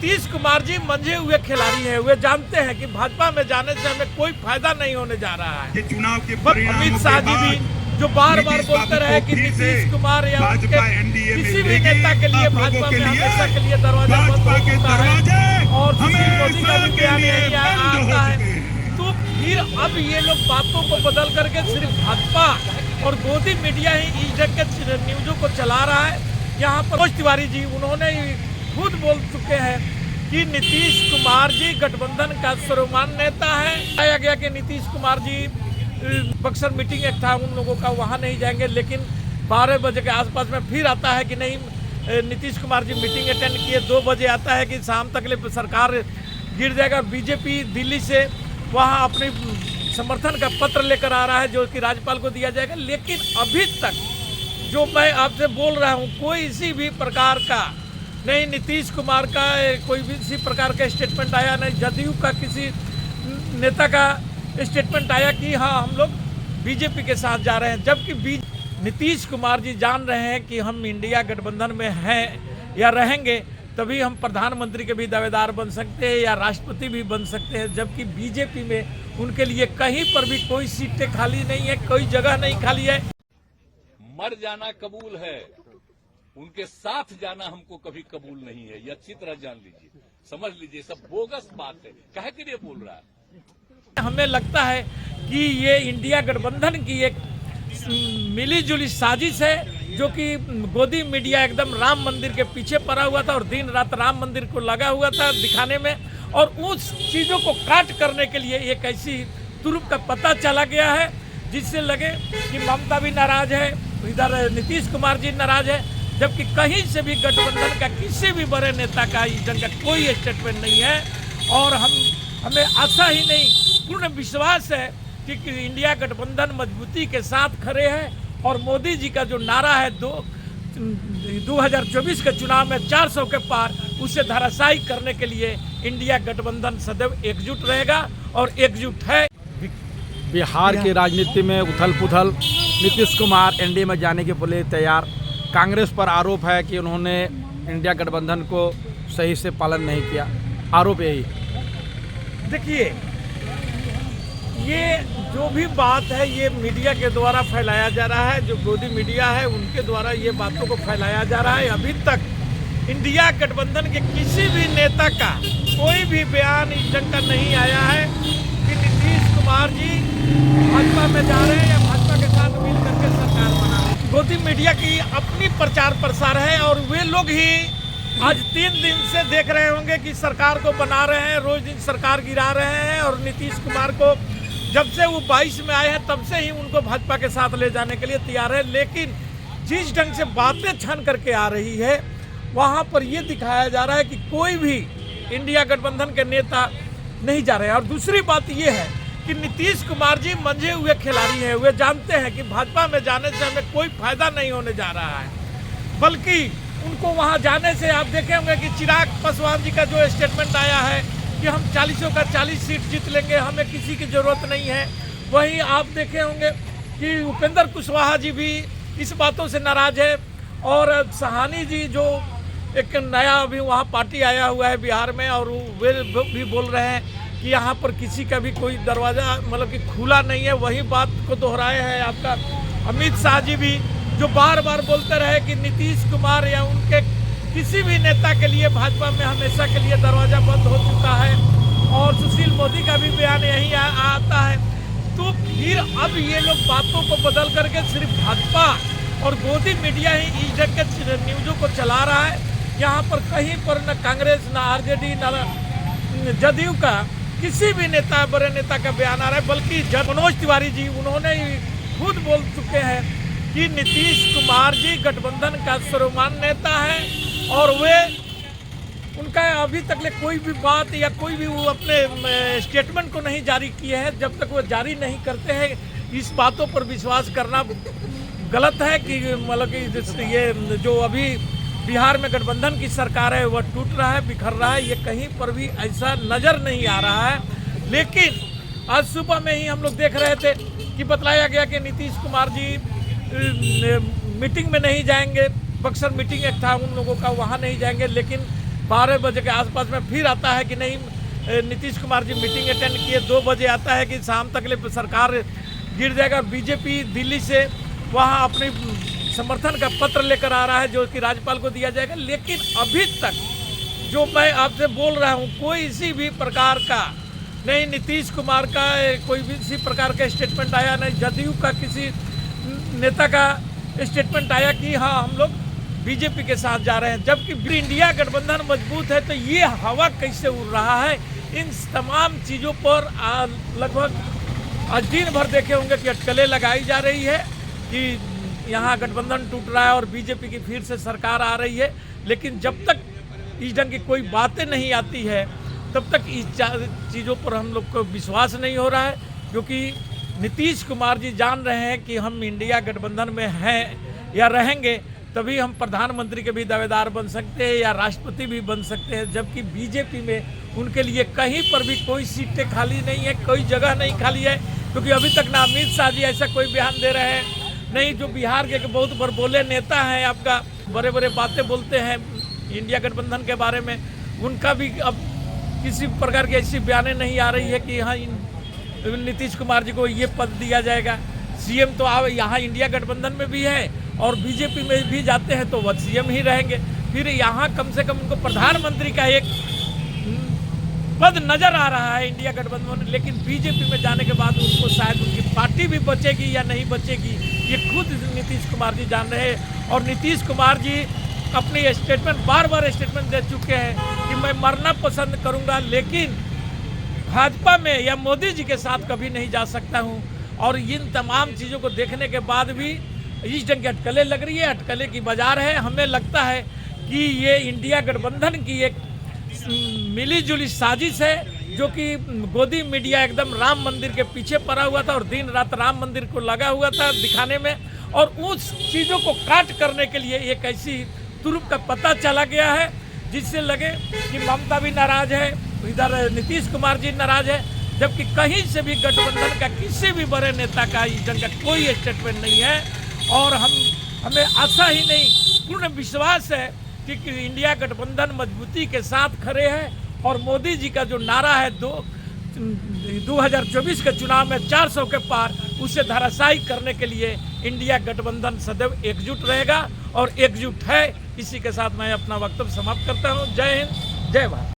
नीतीश कुमार जी मंझे हुए खिलाड़ी हैं। वे जानते हैं कि भाजपा में जाने से हमें कोई फायदा नहीं होने जा रहा है। चुनाव के अमित शाह जी भी जो बार बार बोलते रहे कि नीतीश कुमार या उनके किसी भी नेता के लिए भाजपा में हमेशा के लिए दरवाजा बंद हो चुका है और सुशील मोदी का भी बयान यही आता है। तो फिर अब ये लोग बातों को बदल करके सिर्फ भाजपा और गोदी मीडिया ही इस ढंग के न्यूज़ों को चला रहा है। यहाँ पर मनोज तिवारी जी उन्होंने खुद बोल चुके हैं कि नीतीश कुमार जी गठबंधन का सर्वमान्य नेता है। बताया गया कि नीतीश कुमार जी बक्सर मीटिंग एक था उन लोगों का, वहाँ नहीं जाएंगे, लेकिन 12 बजे के आसपास में फिर आता है कि नहीं नीतीश कुमार जी मीटिंग अटेंड किए। 2 बजे आता है कि शाम तक ले सरकार गिर जाएगा। बीजेपी दिल्ली से वहाँ अपनी समर्थन का पत्र लेकर आ रहा है जो कि राज्यपाल को दिया जाएगा। लेकिन अभी तक जो मैं आपसे बोल रहा हूँ कोई इसी भी प्रकार का नहीं नीतीश कुमार का कोई भी इसी प्रकार का स्टेटमेंट आया, नहीं जदयू का किसी नेता का स्टेटमेंट आया कि हाँ हम लोग बीजेपी के साथ जा रहे हैं। जबकि नीतीश कुमार जी जान रहे हैं कि हम इंडिया गठबंधन में हैं या रहेंगे तभी हम प्रधानमंत्री के भी दावेदार बन सकते हैं या राष्ट्रपति भी बन सकते हैं। जबकि बीजेपी में उनके लिए कहीं पर भी कोई सीटें खाली नहीं है, कोई जगह नहीं खाली है। मर जाना कबूल है, उनके साथ जाना हमको कभी कबूल नहीं है। ये अच्छी तरह जान लीजिए, समझ लीजिए, सब बोगस बात है। काहे के लिए बोल रहा है? हमें लगता है कि ये इंडिया गठबंधन की एक मिली जुली साजिश है जो कि गोदी मीडिया एकदम राम मंदिर के पीछे पड़ा हुआ था और दिन रात राम मंदिर को लगा हुआ था दिखाने में, और उस चीज़ों को काट करने के लिए एक ऐसी तुरुप का पता चला गया है जिससे लगे कि ममता भी नाराज है, इधर नीतीश कुमार जी नाराज है। जबकि कहीं से भी गठबंधन का किसी भी बड़े नेता का इस ढंग का कोई स्टेटमेंट नहीं है। और हमें आशा ही नहीं पूर्ण विश्वास है कि इंडिया गठबंधन मजबूती के साथ खड़े हैं और मोदी जी का जो नारा है 2024 के चुनाव में 400 के पार, उसे धराशायी करने के लिए इंडिया गठबंधन सदैव एकजुट रहेगा और एकजुट है। बिहार की राजनीति में उथल पुथल, नीतीश कुमार एनडीए में जाने के लिए तैयार। कांग्रेस पर आरोप है कि उन्होंने इंडिया गठबंधन को सही से पालन नहीं किया, आरोप यही। देखिए ये जो भी बात है ये मीडिया के द्वारा फैलाया जा रहा है, जो गोदी मीडिया है उनके द्वारा ये बातों को फैलाया जा रहा है। अभी तक इंडिया गठबंधन के किसी भी नेता का कोई भी बयान इस ढंग का नहीं आया है कि नीतीश कुमार जी भाजपा में जा रहे हैं या भाजपा के साथ मिल करके सरकार बना रहे हैं। गोदी मीडिया की अपनी प्रचार प्रसार है और वे लोग ही आज 3 दिन से देख रहे होंगे कि सरकार को बना रहे हैं, रोज दिन सरकार गिरा रहे हैं। और नीतीश कुमार को जब से वो 22 में आए हैं तब से ही उनको भाजपा के साथ ले जाने के लिए तैयार है। लेकिन जिस ढंग से बातें छन करके आ रही है वहाँ पर ये दिखाया जा रहा है कि कोई भी इंडिया गठबंधन के नेता नहीं जा रहे हैं। और दूसरी बात ये है कि नीतीश कुमार जी मंझे हुए खिलाड़ी हैं। वे जानते हैं कि भाजपा में जाने से हमें कोई फायदा नहीं होने जा रहा है, बल्कि उनको वहाँ जाने से आप देखे होंगे कि चिराग पासवान जी का जो स्टेटमेंट आया है कि हम 40 का 40 सीट जीत लेंगे, हमें किसी की ज़रूरत नहीं है। वहीं आप देखे होंगे कि उपेंद्र कुशवाहा जी भी इस बातों से नाराज है। और सहानी जी जो एक नया अभी वहाँ पार्टी आया हुआ है बिहार में, और वे भी बोल रहे हैं कि यहाँ पर किसी का भी कोई दरवाज़ा मतलब कि खुला नहीं है। वही बात को दोहराए हैं आपका अमित शाह जी भी जो बार बार बोलते रहे कि नीतीश कुमार या उनके किसी भी नेता के लिए भाजपा में हमेशा के लिए दरवाज़ा बंद हो चुका है। और सुशील मोदी का भी बयान यही आता है। तो फिर अब ये लोग बातों को बदल करके सिर्फ भाजपा और गोदी मीडिया ही इस ढंग के न्यूज़ों को चला रहा है। यहाँ पर कहीं पर न कांग्रेस, न आरजेडी, न जदयू का किसी भी नेता, बड़े नेता का बयान आ रहा है। बल्कि मनोज तिवारी जी उन्होंने खुद बोल चुके हैं कि नीतीश कुमार जी गठबंधन का सर्वमान्य नेता है और वे उनका अभी तक ले कोई भी बात या कोई भी वो अपने स्टेटमेंट को नहीं जारी किए हैं। जब तक वो जारी नहीं करते हैं इस बातों पर विश्वास करना गलत है कि मतलब कि ये जो अभी बिहार में गठबंधन की सरकार है वह टूट रहा है, बिखर रहा है, ये कहीं पर भी ऐसा नज़र नहीं आ रहा है। लेकिन आज सुबह में ही हम लोग देख रहे थे कि बतलाया गया कि नीतीश कुमार जी मीटिंग में नहीं जाएंगे। बक्सर मीटिंग एक था उन लोगों का, वहाँ नहीं जाएंगे। लेकिन 12 बजे के आसपास में फिर आता है कि नहीं नीतीश कुमार जी मीटिंग अटेंड किए, 2 बजे आता है कि शाम तक ले सरकार गिर जाएगा। बीजेपी दिल्ली से वहाँ अपने समर्थन का पत्र लेकर आ रहा है जो कि राज्यपाल को दिया जाएगा, लेकिन अभी तक जो मैं आपसे बोल रहा हूँ कोई इसी भी प्रकार का नहीं नीतीश कुमार का कोई भी इसी प्रकार का स्टेटमेंट आया, नहीं जदयू का किसी नेता का स्टेटमेंट आया कि हाँ हम लोग बीजेपी के साथ जा रहे हैं। जबकि इंडिया गठबंधन मजबूत है तो ये हवा कैसे उड़ रहा है, इन तमाम चीज़ों पर लगभग आज दिन भर देखे होंगे कि अटकलें लगाई जा रही है कि यहाँ गठबंधन टूट रहा है और बीजेपी की फिर से सरकार आ रही है। लेकिन जब तक इस ढंग की कोई बातें नहीं आती है तब तक इस चीज़ों पर हम लोग को विश्वास नहीं हो रहा है, क्योंकि नीतीश कुमार जी जान रहे हैं कि हम इंडिया गठबंधन में हैं या रहेंगे तभी हम प्रधानमंत्री के भी दावेदार बन सकते हैं या राष्ट्रपति भी बन सकते हैं। जबकि बीजेपी में उनके लिए कहीं पर भी कोई सीटें खाली नहीं है, कोई जगह नहीं खाली है, क्योंकि अभी तक ना अमित शाह जी ऐसा कोई बयान दे रहे हैं, नहीं जो बिहार के बहुत बड़बोले नेता हैं आपका बड़े बड़े बातें बोलते हैं इंडिया गठबंधन के बारे में, उनका भी अब किसी प्रकार की ऐसी बयानें नहीं आ रही है कि हाँ नीतीश कुमार जी को ये पद दिया जाएगा। सीएम तो यहाँ इंडिया गठबंधन में भी है और बीजेपी में भी जाते हैं तो वह सीएम ही रहेंगे। फिर यहाँ कम से कम उनको प्रधानमंत्री का एक पद नजर आ रहा है इंडिया गठबंधन में, लेकिन बीजेपी में जाने के बाद उनको शायद उनकी पार्टी भी बचेगी या नहीं बचेगी ये खुद नीतीश कुमार जी जान रहे हैं। और नीतीश कुमार जी अपनी स्टेटमेंट बार स्टेटमेंट दे चुके हैं कि मैं मरना पसंद करूंगा लेकिन भाजपा में या मोदी जी के साथ कभी नहीं जा सकता हूं। और इन तमाम चीज़ों को देखने के बाद भी इस ढंग की अटकलें लग रही है, अटकलें की बाजार है। हमें लगता है कि ये इंडिया गठबंधन की एक मिली जुली साजिश है, जो कि गोदी मीडिया एकदम राम मंदिर के पीछे पड़ा हुआ था और दिन रात राम मंदिर को लगा हुआ था दिखाने में, और उस चीज़ों को काट करने के लिए एक ऐसी तुरुप का पता चला गया है जिससे लगे कि ममता भी नाराज है, इधर नीतीश कुमार जी नाराज है, जबकि कहीं से भी गठबंधन का किसी भी बड़े नेता का इस ढंग का कोई स्टेटमेंट नहीं है। और हमें आशा ही नहीं पूर्ण विश्वास है कि इंडिया गठबंधन मजबूती के साथ खड़े हैं और मोदी जी का जो नारा है 2024 के चुनाव में 400 के पार, उसे धराशायी करने के लिए इंडिया गठबंधन सदैव एकजुट रहेगा और एकजुट है। इसी के साथ मैं अपना वक्तव्य समाप्त करता हूँ। जय हिंद, जय भारत।